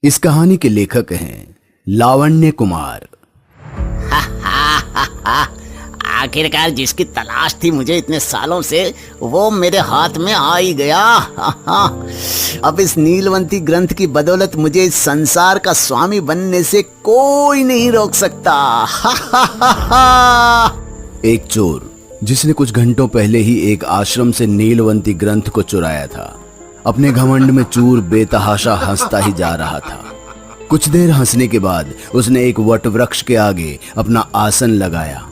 इस कहानी के लेखक हैं लावण्य कुमार। आखिरकार जिसकी तलाश थी मुझे इतने सालों से, वो मेरे हाथ में आ ही गया। अब इस नीलवंती ग्रंथ की बदौलत मुझे इस संसार का स्वामी बनने से कोई नहीं रोक सकता। एक चोर जिसने कुछ घंटों पहले ही एक आश्रम से नीलवंती ग्रंथ को चुराया था, अपने घमंड में चूर बेतहाशा हंसता ही जा रहा था। कुछ देर हंसने के बाद उसने एक वट वृक्ष के आगे अपना आसन लगाया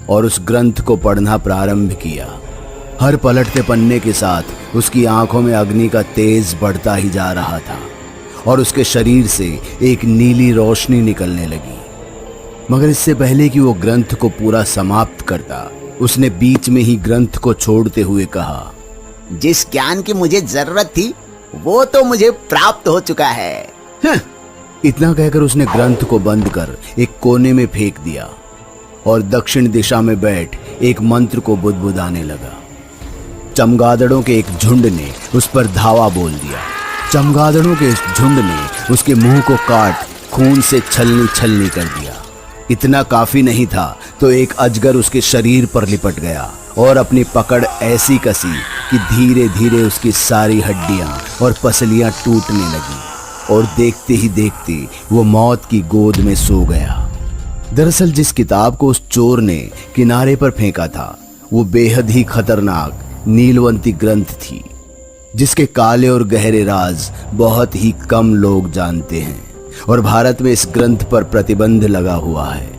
और उस ग्रंथ को पढ़ना प्रारंभ किया। हर पलटते पन्ने के साथ उसकी आंखों में अग्नि का तेज बढ़ता ही जा रहा था और उसके शरीर से एक नीली रोशनी निकलने लगी। मगर इससे पहले कि वो ग्रंथ को पूरा समाप्त करता, उसने बीच में ही ग्रंथ को छोड़ते हुए कहा, जिस ज्ञान की मुझे जरूरत थी वो तो मुझे प्राप्त हो चुका है। इतना कहकर उसने ग्रंथ को बंद कर एक कोने में फेंक दिया और दक्षिण दिशा में बैठ एक मंत्र को बुदबुदाने लगा। चमगादड़ों के एक झुंड ने उस पर धावा बोल दिया। चमगादड़ों के इस झुंड ने उसके मुंह को काट खून से छलनी छलनी कर दिया। इतना काफी नहीं था तो एक अजगर उसके शरीर पर लिपट गया और अपनी पकड़ ऐसी कसी कि धीरे धीरे उसकी सारी हड्डियां और पसलियां टूटने लगी और देखते ही देखते वो मौत की गोद में सो गया। दरअसल जिस किताब को उस चोर ने किनारे पर फेंका था, वो बेहद ही खतरनाक नीलवंती ग्रंथ थी, जिसके काले और गहरे राज बहुत ही कम लोग जानते हैं और भारत में इस ग्रंथ पर प्रतिबंध लगा हुआ है।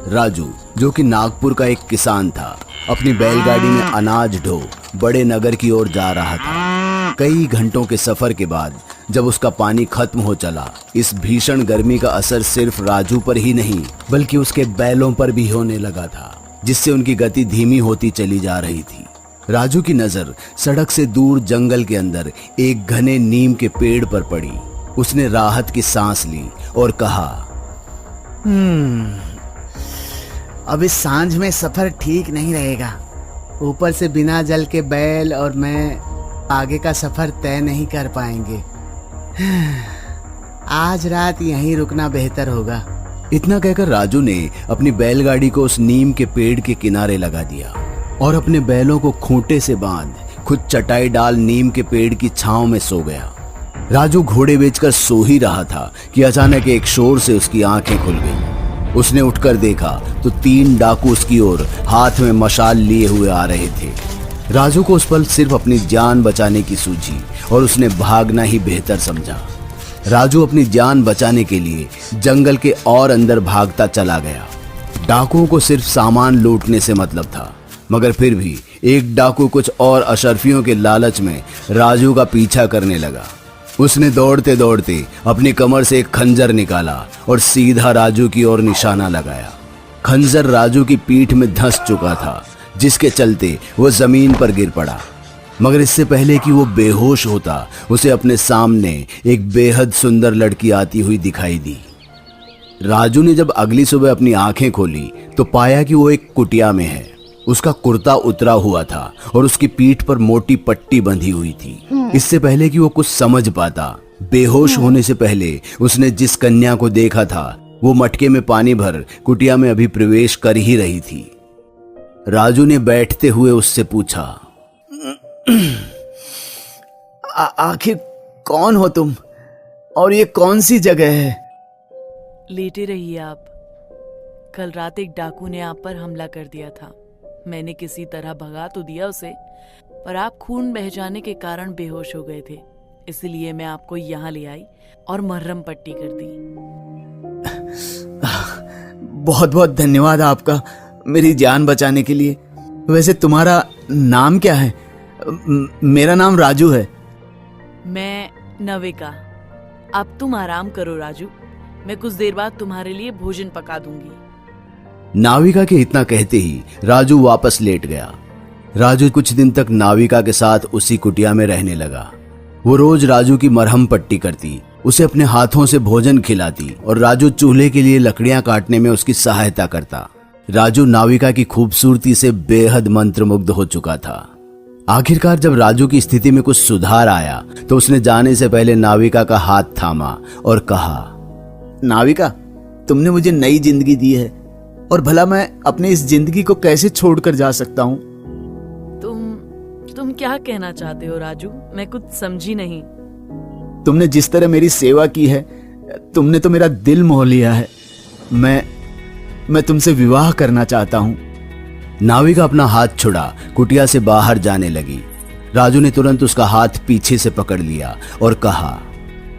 राजू, जो कि नागपुर का एक किसान था, अपनी बैलगाड़ी में अनाज ढो बड़े नगर की ओर जा रहा था। कई घंटों के सफर के बाद जब उसका पानी खत्म हो चला, इस भीषण गर्मी का असर सिर्फ राजू पर ही नहीं बल्कि उसके बैलों पर भी होने लगा था, जिससे उनकी गति धीमी होती चली जा रही थी। राजू की नजर सड़क से दूर जंगल के अंदर एक घने नीम के पेड़ पर पड़ी। उसने राहत की सांस ली और कहा, अब इस सांझ में सफर ठीक नहीं रहेगा। ऊपर से बिना जल के बैल और मैं आगे का सफर तय नहीं कर पाएंगे। आज रात यहीं रुकना बेहतर होगा। इतना कहकर राजू ने अपनी बैलगाड़ी को उस नीम के पेड़ के किनारे लगा दिया और अपने बैलों को खूंटे से बांध खुद चटाई डाल नीम के पेड़ की छांव में सो गया। राजू घोड़े बेचकर सो ही रहा था कि अचानक एक शोर से उसकी आंखें खुल गईं। उसने उठकर देखा तो 3 डाकू उसकी ओर हाथ में मशाल लिए हुए आ रहे थे। राजू को उस पल सिर्फ अपनी जान बचाने की सूझी और उसने भागना ही बेहतर समझा। राजू अपनी जान बचाने के लिए जंगल के और अंदर भागता चला गया। डाकुओं को सिर्फ सामान लूटने से मतलब था, मगर फिर भी एक डाकू कुछ और अशर्फियों के लालच में राजू का पीछा करने लगा। उसने दौड़ते दौड़ते अपनी कमर से एक खंजर निकाला और सीधा राजू की ओर निशाना लगाया। खंजर राजू की पीठ में धंस चुका था, जिसके चलते वो जमीन पर गिर पड़ा। मगर इससे पहले कि वो बेहोश होता, उसे अपने सामने एक बेहद सुंदर लड़की आती हुई दिखाई दी। राजू ने जब अगली सुबह अपनी आंखें खोली तो पाया कि वो एक कुटिया में है। उसका कुर्ता उतरा हुआ था और उसकी पीठ पर मोटी पट्टी बंधी हुई थी। इससे पहले कि वो कुछ समझ पाता, बेहोश होने से पहले उसने जिस कन्या को देखा था, वो मटके में पानी भर कुटिया में अभी प्रवेश कर ही रही थी। राजू ने बैठते हुए उससे पूछा, आखिर कौन हो तुम और ये कौन सी जगह है? लेटे रहिए आप। कल रात एक डाकू ने आप पर हमला कर दिया था। मैंने किसी तरह भगा तो दिया उसे, पर आप खून बह जाने के कारण बेहोश हो गए थे। इसलिए मैं आपको यहाँ ले आई और मरहम पट्टी कर दी। बहुत बहुत धन्यवाद आपका मेरी जान बचाने के लिए। वैसे तुम्हारा नाम क्या है? मेरा नाम राजू है। मैं नविका। अब तुम आराम करो राजू, मैं कुछ देर बाद तुम्हारे लिए भोजन पका दूंगी। नाविका के इतना कहते ही राजू वापस लेट गया। राजू कुछ दिन तक नाविका के साथ उसी कुटिया में रहने लगा। वो रोज राजू की मरहम पट्टी करती, उसे अपने हाथों से भोजन खिलाती और राजू चूल्हे के लिए लकड़ियां काटने में उसकी सहायता करता। राजू नाविका की खूबसूरती से बेहद मंत्रमुग्ध हो चुका था। आखिरकार जब राजू की स्थिति में कुछ सुधार आया तो उसने जाने से पहले नाविका का हाथ थामा और कहा, नाविका, तुमने मुझे नई जिंदगी दी है और भला मैं अपने इस जिंदगी को कैसे छोड़कर जा सकता हूँ? तुम क्या कहना चाहते हो राजू? मैं कुछ समझी नहीं। तुमने जिस तरह मेरी सेवा की है, तुमने तो मेरा दिल मोह लिया है। मैं तुमसे विवाह करना चाहता हूँ। नाविका अपना हाथ छुड़ा कुटिया से बाहर जाने लगी। राजू ने तुरंत उसका हाथ पीछे से पकड़ लिया और कहा,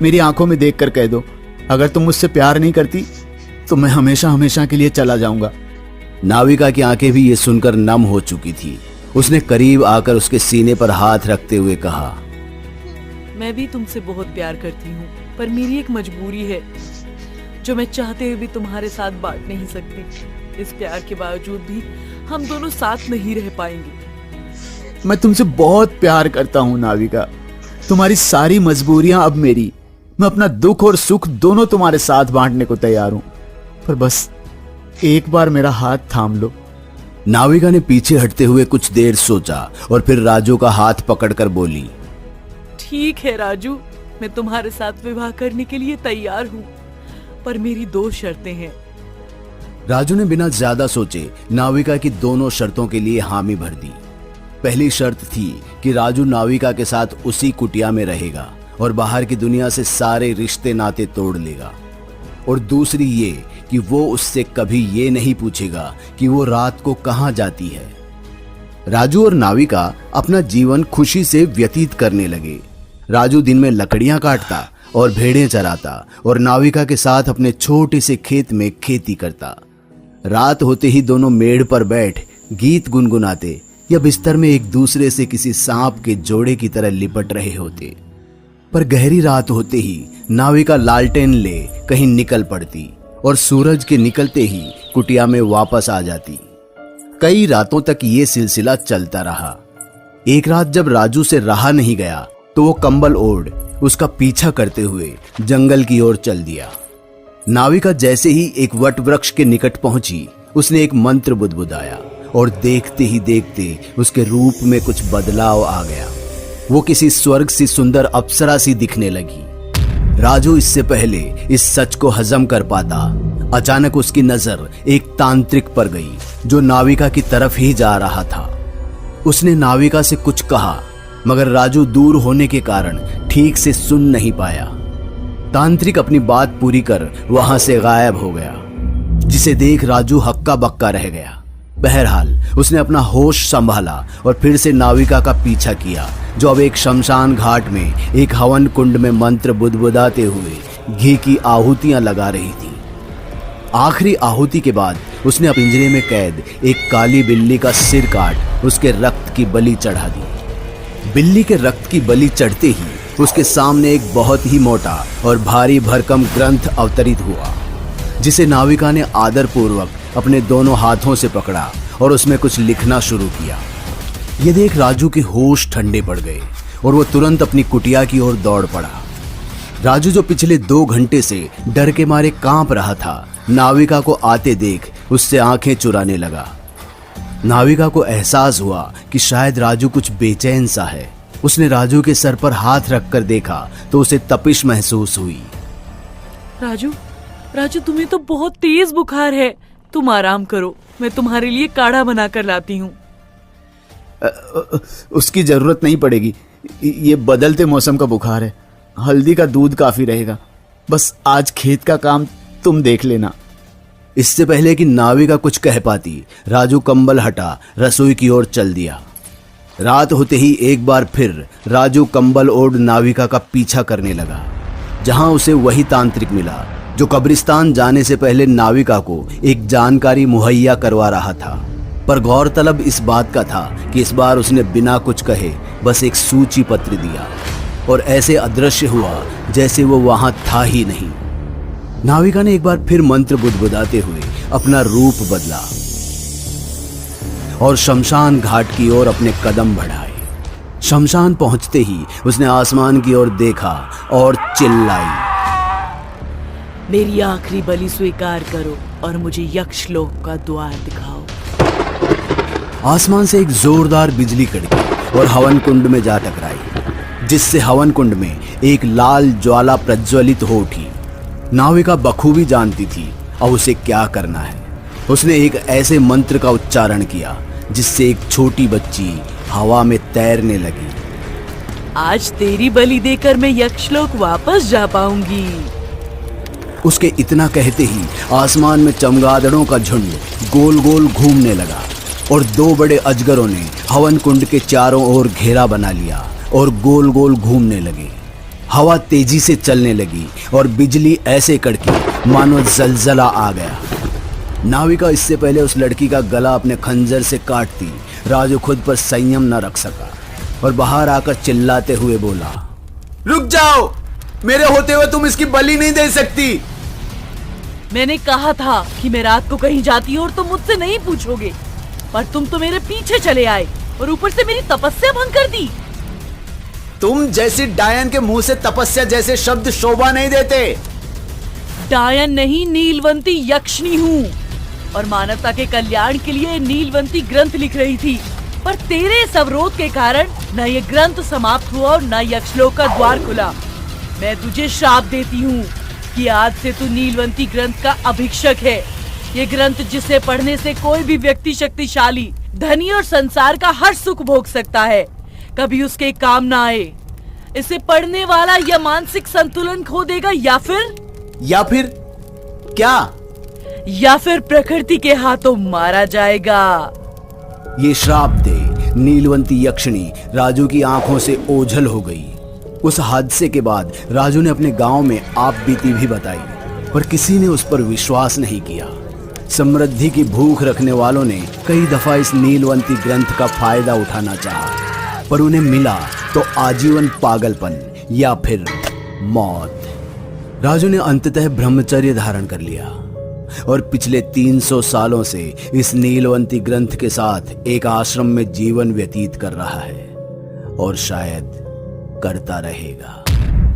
मेरी आंखों में देखकर कह दो, अगर तुम मुझसे प्यार नहीं करती तो मैं हमेशा हमेशा के लिए चला जाऊंगा। नाविका की आंखें भी ये सुनकर नम हो चुकी थी। उसने करीब आकर उसके सीने पर हाथ रखते हुए कहा, मैं भी तुमसे बहुत प्यार करती हूँ, पर मेरी एक मजबूरी है जो मैं चाहते हुए भी तुम्हारे साथ बांट नहीं सकती। इस प्यार के बावजूद भी हम दोनों साथ नहीं रह पाएंगे। मैं तुमसे बहुत प्यार करता हूँ नाविका। तुम्हारी सारी मजबूरियां अब मेरी। मैं अपना दुख और सुख दोनों तुम्हारे साथ बांटने को तैयार हूं, पर बस एक बार मेरा हाथ थाम लो। नाविका ने पीछे हटते हुए कुछ देर सोचा और फिर राजू का हाथ पकड़कर बोली, ठीक है राजू, मैं तुम्हारे साथ विवाह करने के लिए तैयार हूँ, पर मेरी 2 शर्तें हैं। राजू ने बिना ज्यादा सोचे नाविका की दोनों शर्तों के लिए हामी भर दी। पहली शर्त थी कि राजू नाविका के साथ उसी कुटिया में रहेगा और बाहर की दुनिया से सारे रिश्ते नाते तोड़ लेगा, और दूसरी ये कि वो उससे कभी ये नहीं पूछेगा कि वो रात को कहां जाती है। राजू और नाविका अपना जीवन खुशी से व्यतीत करने लगे। राजू दिन में लकड़ियां काटता और भेड़ें चराता और नाविका के साथ अपने छोटे से खेत में खेती करता। रात होते ही दोनों मेड़ पर बैठ गीत गुनगुनाते या बिस्तर में एक दूसरे से किसी सांप के जोड़े की तरह लिपट रहे होते। पर गहरी रात होते ही नाविका लालटेन ले कहीं निकल पड़ती और सूरज के निकलते ही कुटिया में वापस आ जाती। कई रातों तक ये सिलसिला चलता रहा। एक रात जब राजू से रहा नहीं गया तो वो कंबल ओढ़ उसका पीछा करते हुए जंगल की ओर चल दिया। नाविका जैसे ही एक वट वृक्ष के निकट पहुंची, उसने एक मंत्र बुदबुदाया और देखते ही देखते उसके रूप में कुछ बदलाव आ गया। वो किसी स्वर्ग सी सुंदर अप्सरा सी दिखने लगी। राजू इससे पहले इस सच को हजम कर पाता, अचानक उसकी नजर एक तांत्रिक पर गई जो नाविका की तरफ ही जा रहा था। उसने नाविका से कुछ कहा, मगर राजू दूर होने के कारण ठीक से सुन नहीं पाया। तांत्रिक अपनी बात पूरी कर वहां से गायब हो गया, जिसे देख राजू हक्का बक्का रह गया। बहरहाल उसने अपना होश संभाला और फिर से नाविका का पीछा किया, जो अब एक शमशान घाट में एक हवन कुंड में मंत्र बुदबुदाते हुए घी की आहुतियां लगा रही थी। आखिरी आहुति के बाद उसने पिंजरे में कैद एक काली बिल्ली का सिर काट उसके रक्त की बलि चढ़ा दी। बिल्ली के रक्त की बलि चढ़ते ही उसके सामने एक बहुत ही मोटा और भारी भरकम ग्रंथ अवतरित हुआ, जिसे नाविका ने आदर पूर्वक अपने दोनों हाथों से पकड़ा और उसमें कुछ लिखना शुरू किया। ये देख राजू के होश ठंडे पड़ गए और वो तुरंत अपनी कुटिया की ओर दौड़ पड़ा। राजू जो पिछले 2 घंटे से डर के मारे कांप रहा था, नाविका को आते देख उससे आंखें चुराने लगा। नाविका को एहसास हुआ कि शायद राजू कुछ बेचैन सा है। उसने राजू के सर पर हाथ रखकर देखा तो उसे तपिश महसूस हुई। राजू, राजू तुम्हें तो बहुत तेज बुखार है, तुम आराम करो, मैं तुम्हारे लिए काढ़ा बनाकर लाती हूँ। उसकी जरूरत नहीं पड़ेगी, ये बदलते मौसम का बुखार है। हल्दी का दूध काफी रहेगा। बस आज खेत का काम तुम देख लेना। इससे पहले कि नाविका कुछ कह पाती, राजू कंबल हटा रसोई की ओर चल दिया। रात होते ही एक बार फिर राजू कंबल ओढ़ नाविका का पीछा करने लगा, जहां उसे वही तांत्रिक मिला जो कब्रिस्तान जाने से पहले नाविका को एक जानकारी मुहैया करवा रहा था। पर गौरतलब इस बात का था कि इस बार उसने बिना कुछ कहे बस एक सूची पत्र दिया और ऐसे अदृश्य हुआ जैसे वो वहां था ही नहीं। नाविका ने एक बार फिर मंत्र बुदबुदाते हुए अपना रूप बदला और शमशान घाट की ओर अपने कदम बढ़ाए। शमशान पहुंचते ही उसने आसमान की ओर देखा और चिल्लाई, मेरी आखिरी बलि स्वीकार करो और मुझे यक्षलोक का द्वार दिखाओ। आसमान से एक जोरदार बिजली कड़की और हवन कुंड में जा टकराई, जिससे हवन कुंड में एक लाल ज्वाला प्रज्वलित हो उठी। नाविका बखूबी जानती थी अब उसे क्या करना है। उसने एक ऐसे मंत्र का उच्चारण किया जिससे एक छोटी बच्ची हवा में तैरने लगी। आज तेरी बलि देकर मैं यक्षलोक वापस जा पाऊंगी। उसके इतना कहते ही आसमान में चमगादड़ों का झुंड गोल गोल घूमने लगा और दो बड़े अजगरों ने हवन कुंड के चारों ओर घेरा बना लिया और गोल गोल घूमने लगे। हवा तेजी से चलने लगी और बिजली ऐसे कड़की मानो जलजला आ गया। नाविका इससे पहले उस लड़की का गला अपने खंजर से काटती राजू खुद पर संयम न रख सका और बाहर आकर चिल्लाते हुए बोला, रुक जाओ, मेरे होते हुए तुम इसकी बलि नहीं दे सकती। मैंने कहा था कि मैं रात को कहीं जाती हूँ और तुम मुझसे नहीं पूछोगे, पर तुम तो मेरे पीछे चले आए और ऊपर से मेरी तपस्या भंग कर दी। तुम जैसी डायन के मुंह से तपस्या जैसे शब्द शोभा नहीं देते। डायन नहीं, नीलवंती यक्षिणी हूँ और मानवता के कल्याण के लिए नीलवंती ग्रंथ लिख रही थी, पर तेरे इस अवरोध के कारण न ये ग्रंथ समाप्त हुआ और न यक्षलोक का द्वार खुला। मैं तुझे श्राप देती हूँ कि आज से तू नीलवंती ग्रंथ का अभिषेक है। ये ग्रंथ जिसे पढ़ने से कोई भी व्यक्ति शक्तिशाली, धनी और संसार का हर सुख भोग सकता है, कभी उसके काम ना आए। इसे पढ़ने वाला या मानसिक संतुलन खो देगा या फिर क्या? या फिर प्रकृति के हाथों मारा जाएगा। ये श्राप दे नीलवंती यक्षिणी राजू की आंखों से ओझल हो गई। उस हादसे के बाद राजू ने अपने गांव में आप बीती भी बताई, पर किसी ने उस पर विश्वास नहीं किया। समृद्धि की भूख रखने वालों ने कई दफा इस नीलवंती ग्रंथ का फायदा उठाना चाहा, पर उन्हें मिला तो आजीवन पागलपन या फिर मौत। राजू ने अंततः ब्रह्मचर्य धारण कर लिया और पिछले 300 सालों से इस नीलवंती ग्रंथ के साथ एक आश्रम में जीवन व्यतीत कर रहा है और शायद करता रहेगा।